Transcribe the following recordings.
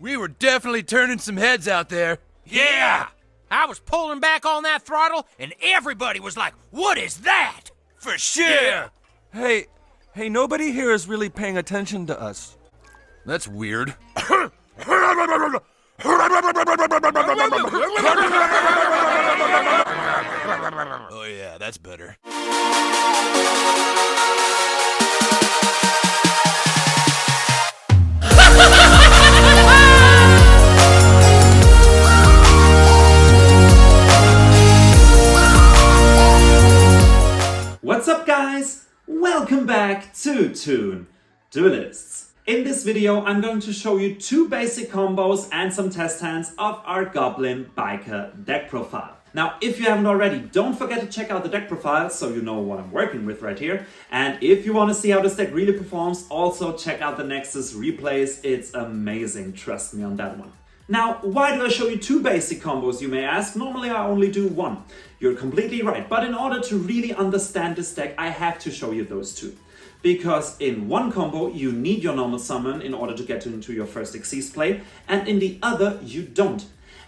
We were definitely turning some heads out there. Yeah! I was pulling back on that throttle, and everybody was like, what is that? For sure! Hey, nobody here is really paying attention to us. That's weird. Oh yeah, that's better. What's up guys? Welcome back to Toon, Duelists. In this video I'm going to show you two basic combos and some test hands of our Goblin Biker deck profile. Now if you haven't already, don't forget to check out the deck profile so you know what I'm working with right here. And if you want to see how this deck really performs, also check out the Nexus replays, it's amazing, trust me on that one. Now, why do I show you two basic combos, you may ask? Normally I only do one. You're completely right, but in order to really understand this deck, I have to show you those two. Because in one combo, you need your normal summon in order to get into your first Xyz play, and in the other, you don't.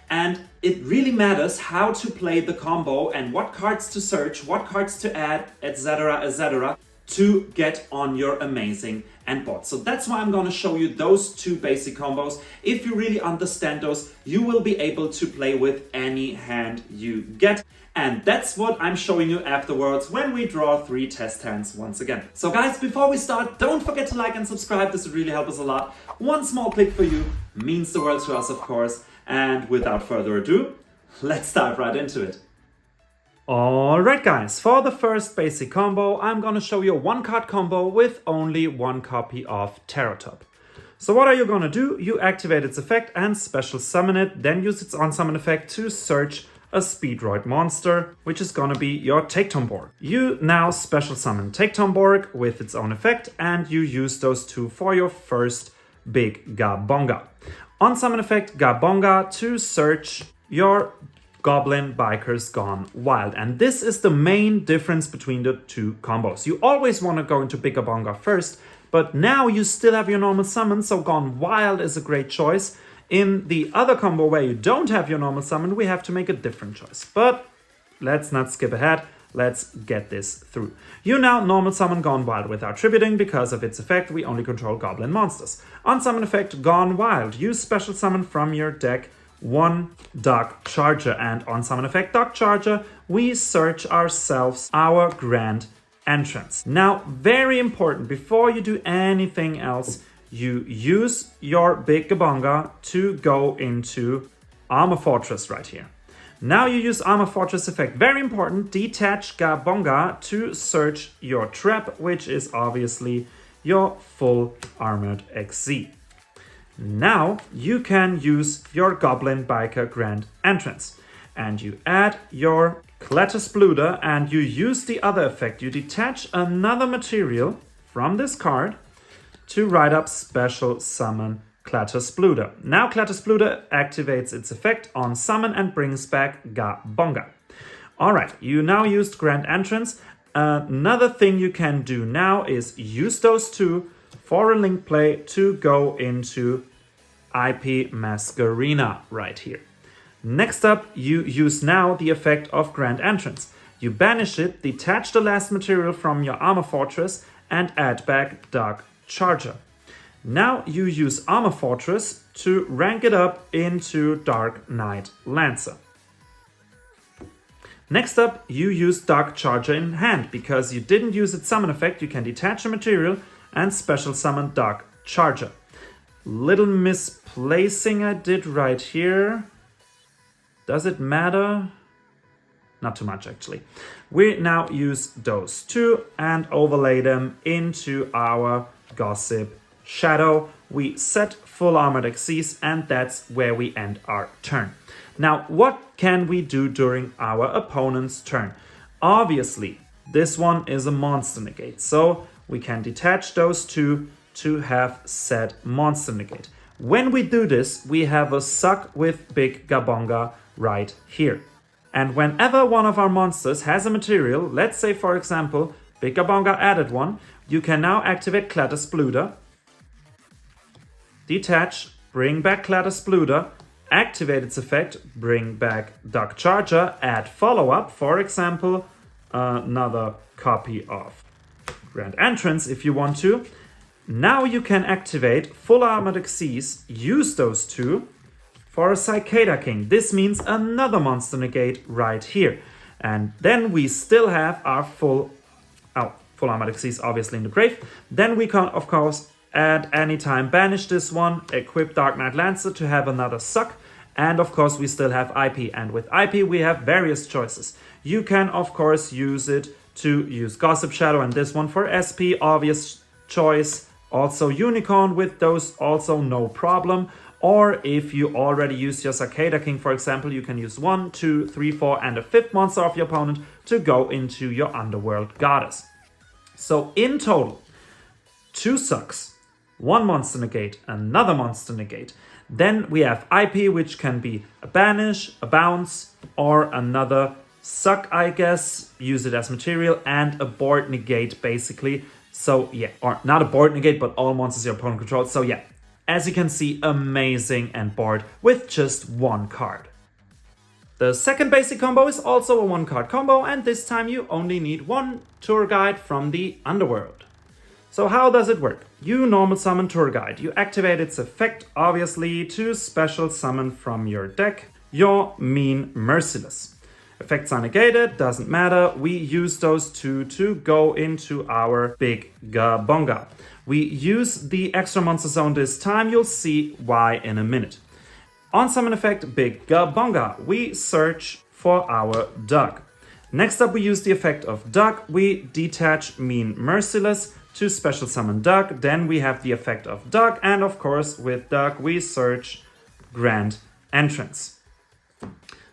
And it really matters how to play the combo and what cards to search, what cards to add, etc. to get on your amazing end board. So that's why I'm going to show you those two basic combos. If you really understand those, you will be able to play with any hand you get. And that's what I'm showing you afterwards when we draw 3 test hands once again. So guys, before we start, don't forget to like and subscribe. This would really help us a lot. One small click for you means the world to us, of course. And without further ado, let's dive right into it. Alright guys, for the first basic combo, I'm gonna show you a 1-card combo with only 1 copy of Terrortop. So what are you gonna do? You activate its effect and special summon it, then use its on-summon effect to search a Speedroid monster, which is gonna be your Terrortop. You now special summon Terrortop with its own effect, and you use those two for your first big Gabonga. On-summon effect Gabonga to search your Goblin Bikers Gone Wild. And this is the main difference between the two combos. You always want to go into Big Gabonga first, but now you still have your normal summon, so Gone Wild is a great choice. In the other combo where you don't have your normal summon, we have to make a different choice. But let's not skip ahead, let's get this through. You now normal summon Gone Wild without tributing. Because of its effect, we only control Goblin monsters. On summon effect Gone Wild, use special summon from your deck 1 Dark Charger, and on summon effect Dark Charger, we search ourselves our Grand Entrance. Now, very important, before you do anything else, you use your Big Gabonga to go into Armor Fortress right here. Now you use Armor Fortress effect, very important, detach Gabonga to search your trap, which is obviously your full armored XZ. Now you can use your Goblin Biker Grand Entrance and you add your Clatter and you use the other effect. You detach another material from this card to write up special summon Clatter. Now Clatter activates its effect on summon and brings back Gabonga. Alright, you now used Grand Entrance. Another thing you can do now is use those two for a link play to go into IP Masquerena right here. Next up, you use now the effect of Grand Entrance. You banish it, detach the last material from your Armor Fortress, and add back Dark Charger. Now you use Armor Fortress to rank it up into Dark Knight Lancer. Next up, you use Dark Charger in hand. Because you didn't use its summon effect, you can detach a material and special summon Dark Charger. Little misplacing I did right here. Does it matter? Not too much actually. We now use those two and overlay them into our Gossip Shadow. We set full armored Xyz and that's where we end our turn. Now, what can we do during our opponent's turn? Obviously, this one is a monster negate, so we can detach those two to have said monster negate. When we do this, we have a suck with Big Gabonga right here. And whenever one of our monsters has a material, let's say for example, Big Gabonga added one, you can now activate Clatter, detach bring back Spluter, activate its effect, bring back Dark Charger, add follow-up, for example, another copy of Grand Entrance if you want to. Now you can activate Full Armored Xyz, use those two for a Cicada King. This means another monster negate right here. And then we still have our Full Armored Xyz obviously in the grave. Then we can, of course, at any time banish this one, equip Dark Knight Lancer to have another suck. And of course we still have IP. And with IP we have various choices. You can, of course, use it to use Gossip Shadow and this one for SP, obvious choice. Also Unicorn with those, also no problem. Or if you already use your Cicada King, for example, you can use 1, 2, 3, 4 and a 5th monster of your opponent to go into your Underworld Goddess. So in total, 2 sucks, 1 monster negate, another monster negate. Then we have IP, which can be a banish, a bounce, or another suck, I guess. Use it as material, and a board negate, basically. So yeah, or not a board negate, but all monsters your opponent controls. So yeah, as you can see, amazing and board with just 1 card. The second basic combo is also a 1-card combo, and this time you only need 1 Tourguide from the Underworld. So how does it work? You normal summon Tourguide. You activate its effect, obviously, to special summon from your deck your Mean Merciless. Effects are negated, doesn't matter. We use those two to go into our Big Gabonga. We use the extra monster zone this time. You'll see why in a minute. On summon effect Big Gabonga, we search for our Dug. Next up, we use the effect of Dug. We detach Mean Merciless to special summon Dug. Then we have the effect of Dug, and of course with Dug we search Grand Entrance.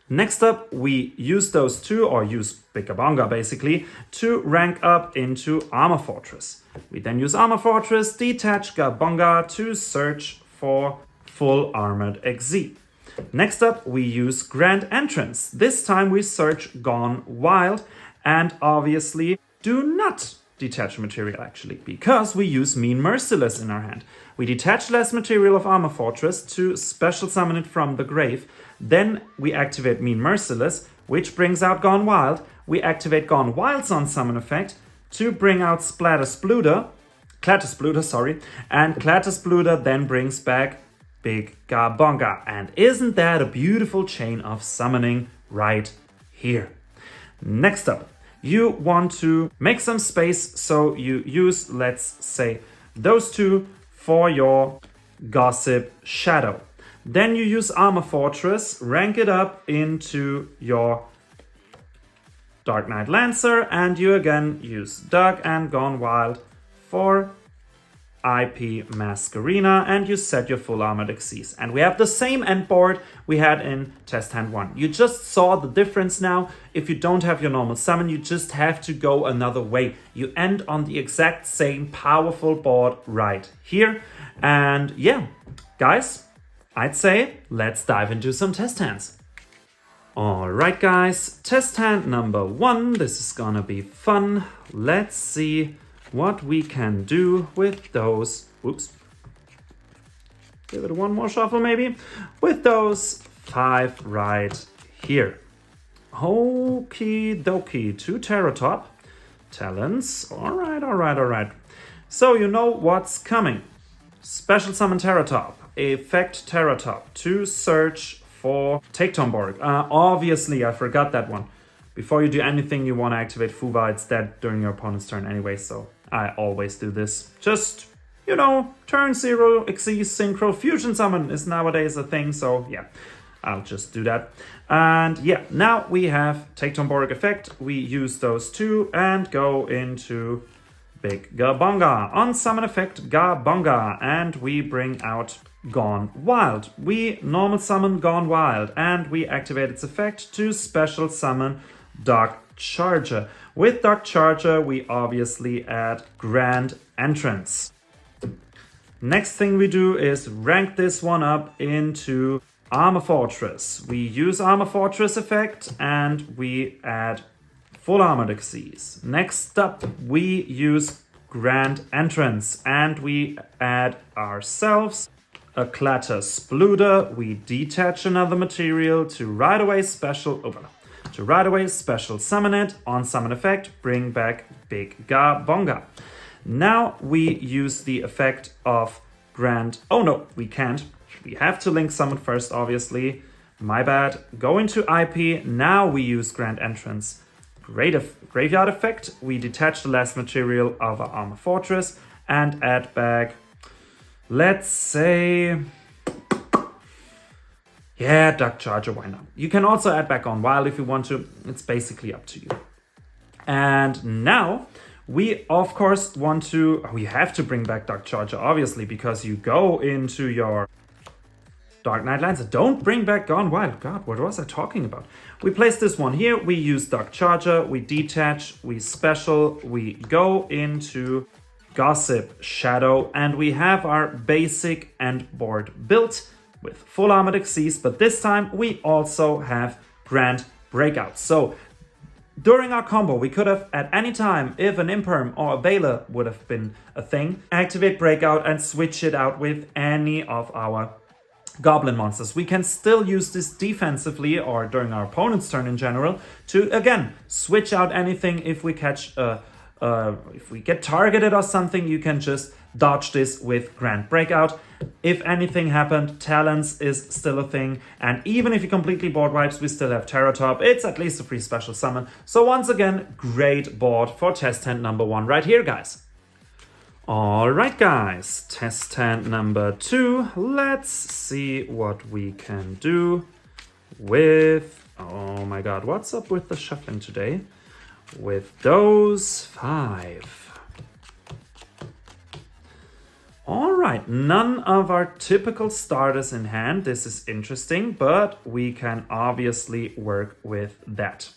Next up, we use those two, or use Big Gabonga basically, to rank up into Armor Fortress. We then use Armor Fortress, detach Gabonga to search for Full Armored Xyz. Next up, we use Grand Entrance. This time we search Gone Wild, and obviously do not detach material actually, because we use Mean Merciless in our hand. We detach less material of Armor Fortress to special summon it from the grave. Then we activate Mean Merciless, which brings out Gone Wild. We activate Gone Wild's on summon effect to bring out Clatter Spluter, and Clatter Spluter then brings back Big Gabonga. And isn't that a beautiful chain of summoning right here? Next up, you want to make some space, so you use, let's say, those two for your Gossip Shadow. Then you use Armor Fortress, rank it up into your Dark Knight Lancer, and you again use Dug and Gone Wild for IP Masquerena, and you set your Full Armored Xyz. And we have the same end board we had in Testhand 1. You just saw the difference now. If you don't have your normal summon, you just have to go another way. You end on the exact same powerful board right here. And yeah, guys, I'd say let's dive into some test hands. Alright guys, test hand number 1. This is gonna be fun. Let's see what we can do with those. Oops. Give it one more shuffle maybe. With those 5 right here. Okie dokie. 2 Terrortop. Talents. Alright. So you know what's coming. Special summon Terrortop. Effect Terrortop to search for Tourguide. Obviously, I forgot that one. Before you do anything, you want to activate Fuva. It's dead during your opponent's turn anyway, so I always do this. Just, you know, turn 0, Xyz, Synchro, Fusion Summon is nowadays a thing, so yeah, I'll just do that. And yeah, now we have Tourguide effect. We use those two and go into Big Gabonga. On summon effect Gabonga, and we bring out Gone Wild. We normal summon Gone Wild, and we activate its effect to special summon Dark Charger. With Dark Charger, we obviously add Grand Entrance. Next thing we do is rank this one up into Armor Fortress. We use Armor Fortress effect, and we add Full Armored Xyz. Next up, we use Grand Entrance, and we add ourselves a Clatter Splooter. We detach another material to right away special summon it. On summon effect, bring back Big Ga Bonga. Now we use the effect of Grand. Oh no, we can't. We have to link summon first, obviously. My bad. Go into IP. Now we use Grand Entrance. Graveyard effect. We detach the last material of our Armor Fortress and add back, let's say, yeah, Duck Charger, why not? You can also add back on Wild if you want to. It's basically up to you. And now we, of course, we have to bring back Duck Charger, obviously, because you go into your Dark Knight Lancer. Don't bring back Gone Wild. God, what was I talking about? We place this one here. We use Duck Charger. We detach. We special. We go into Gossip Shadow. And we have our basic end board built with full armored Xyz. But this time we also have Grand Breakout. So during our combo, we could have at any time, if an Imperm or a Baylor would have been a thing, activate Breakout and switch it out with any of our Goblin monsters. We can still use this defensively or during our opponent's turn in general to, again, switch out anything. If we catch if we get targeted or something, you can just dodge this with Grand Breakout. If anything happened, Talons is still a thing. And even if you completely board wipes, we still have Terrortop. It's at least a free special summon. So once again, great board for test hand number 1 right here, guys. Alright guys, test hand number 2. Let's see what we can do with, oh my god, what's up with the shuffling today? With those 5. Alright, none of our typical starters in hand. This is interesting, but we can obviously work with that.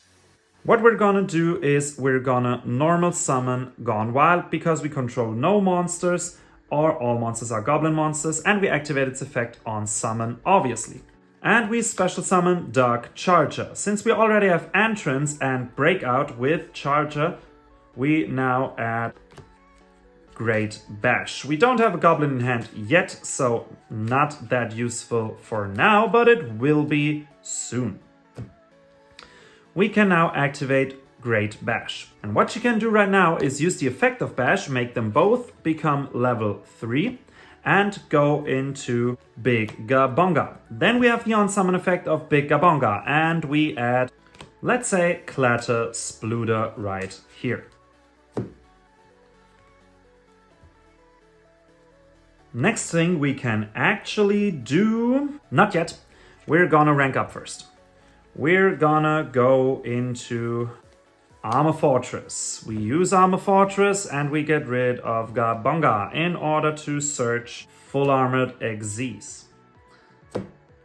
What we're gonna do is we're gonna normal summon Gone Wild because we control no monsters or all monsters are Goblin monsters, and we activate its effect on summon, obviously. And we special summon Dark Charger. Since we already have Entrance and Breakout with Charger, we now add Great Bash. We don't have a Goblin in hand yet, so not that useful for now, but it will be soon. We can now activate Great Bash. And what you can do right now is use the effect of Bash, make them both become level 3, and go into Big Ga Bonga. Then we have the on-summon effect of Big Ga Bonga, and we add, let's say, Clatter Splooter right here. Next thing we can actually do, not yet, we're gonna rank up first. We're gonna go into Armor Fortress. We use Armor Fortress and we get rid of Ga Bonga in order to search full armored Xyz.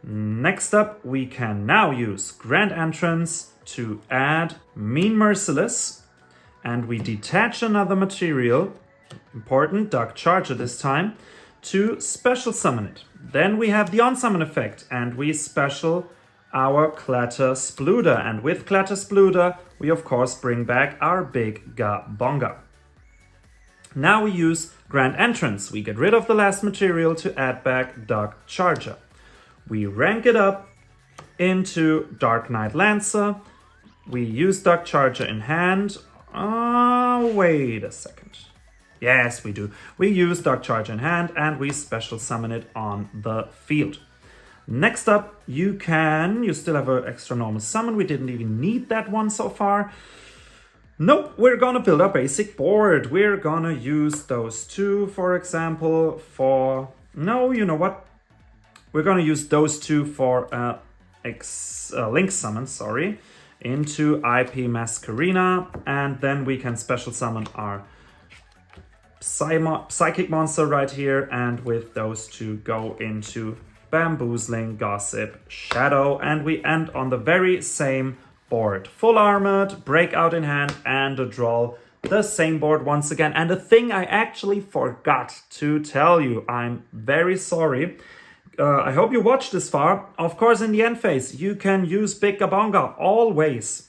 Next up, we can now use Grand Entrance to add Mean Merciless, and we detach another material, important, Dark Charger this time, to special summon it. Then we have the on-summon effect and we special our Clatter Splooter, and with Clatter Splooter we of course bring back our Big Ga Bonga. Now we use Grand Entrance. We get rid of the last material to add back Dark Charger. We rank it up into Dark Knight Lancer. We use Dark Charger in hand. Wait a second. Yes, we do. We use Dark Charger in hand and we special summon it on the field. Next up, you still have an extra normal summon. We didn't even need that one so far. Nope, we're gonna build our basic board. We're gonna use those two, for example, no, you know what? We're gonna use those two for Link summon, into IP Masquerena, and then we can special summon our Psychic monster right here, and with those two go into Bamboozling, Gossip, Shadow, and we end on the very same board. Full armored, Breakout in hand, and a draw. The same board once again. And a thing I actually forgot to tell you. I'm very sorry. I hope you watched this far. Of course, in the end phase, you can use Big Ga Bonga always.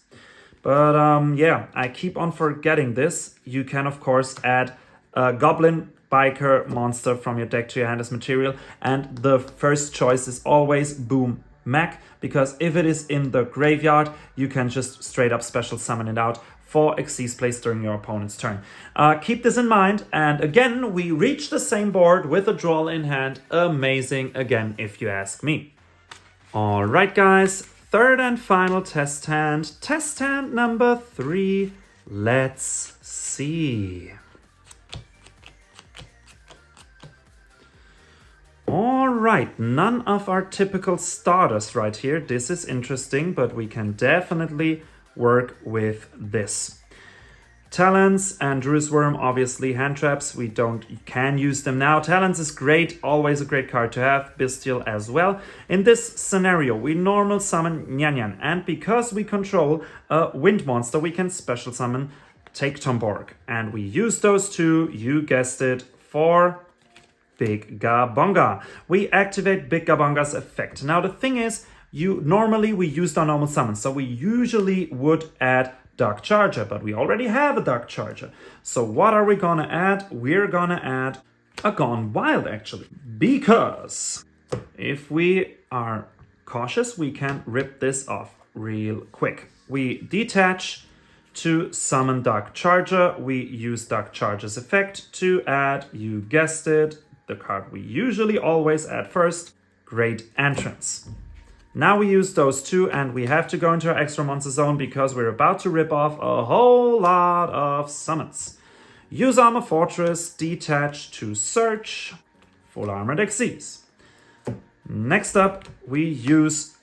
But yeah, I keep on forgetting this. You can, of course, add Goblin biker monster from your deck to your hand as material, and the first choice is always boom mech, because if it is in the graveyard, you can just straight up special summon it out for Xyz plays during your opponent's turn. Keep this in mind, and again, we reach the same board with a draw in hand. Amazing again, if you ask me. Alright guys, third and final test hand. Test hand number 3. Let's see. Alright, none of our typical starters right here. This is interesting, but we can definitely work with this. Talons and Druid's Worm, obviously hand traps. You can use them now. Talons is great, always a great card to have. Bestial as well. In this scenario, we normal summon Nyan Nyan, and because we control a wind monster, we can special summon Take Tomborg. And we use those two, you guessed it, for Big Gabonga. We activate Big Gabonga's effect. Now the thing is, normally we used our normal summons, so we usually would add Dark Charger, but we already have a Dark Charger. So what are we gonna add? We're gonna add a Gone Wild, actually. Because if we are cautious, we can rip this off real quick. We detach to summon Dark Charger. We use Dark Charger's effect to add, you guessed it, the card we usually always add first, Great Entrance. Now we use those two, and we have to go into our extra monster zone because we're about to rip off a whole lot of summons. Use Armor Fortress, detach to search, full armored Xyz. Next up, we use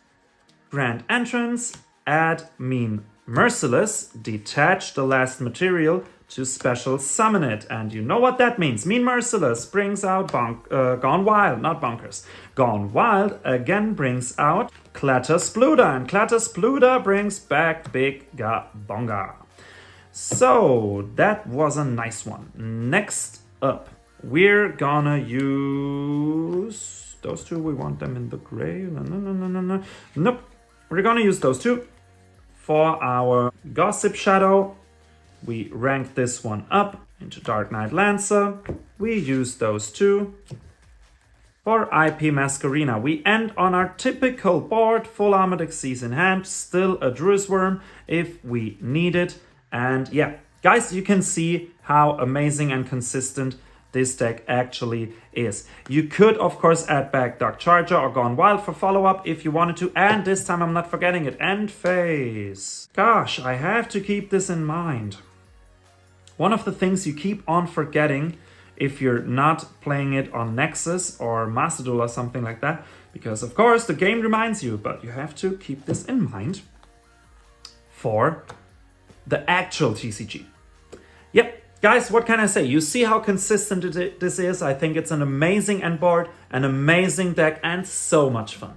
Grand Entrance, add Mean Merciless, detach the last material to special summon it. And you know what that means. Mean Merciless brings out Gone Wild, not Bonkers. Gone Wild again brings out Clatter Spluder, and Clatter Spluder brings back Big Gabonga. So that was a nice one. Next up, we're gonna use those two. We want them in the gray. No. Nope. We're gonna use those two for our Gossip Shadow. We rank this one up into Dark Knight Lancer. We use those two for IP Masquerena. We end on our typical board, full armored Xyz in hand, still a Druid's Worm if we need it. And yeah, guys, you can see how amazing and consistent this deck actually is. You could, of course, add back Dark Charger or Gone Wild for follow-up if you wanted to. And this time, I'm not forgetting it, End Phase. Gosh, I have to keep this in mind. One of the things you keep on forgetting if you're not playing it on Nexus or Master Duel or something like that, because of course the game reminds you, but you have to keep this in mind for the actual TCG. Yep, guys, what can I say? You see how consistent this is. I think it's an amazing end board, an amazing deck, and so much fun.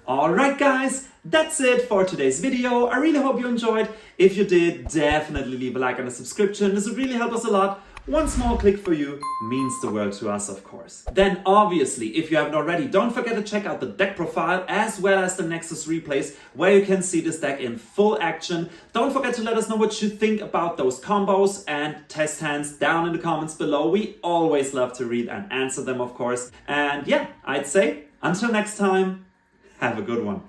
Alright guys, that's it for today's video. I really hope you enjoyed. If you did, definitely leave a like and a subscription. This would really help us a lot. One small click for you means the world to us, of course. Then obviously, if you haven't already, don't forget to check out the deck profile as well as the Nexus replays where you can see this deck in full action. Don't forget to let us know what you think about those combos and test hands down in the comments below. We always love to read and answer them, of course. And yeah, I'd say until next time, have a good one.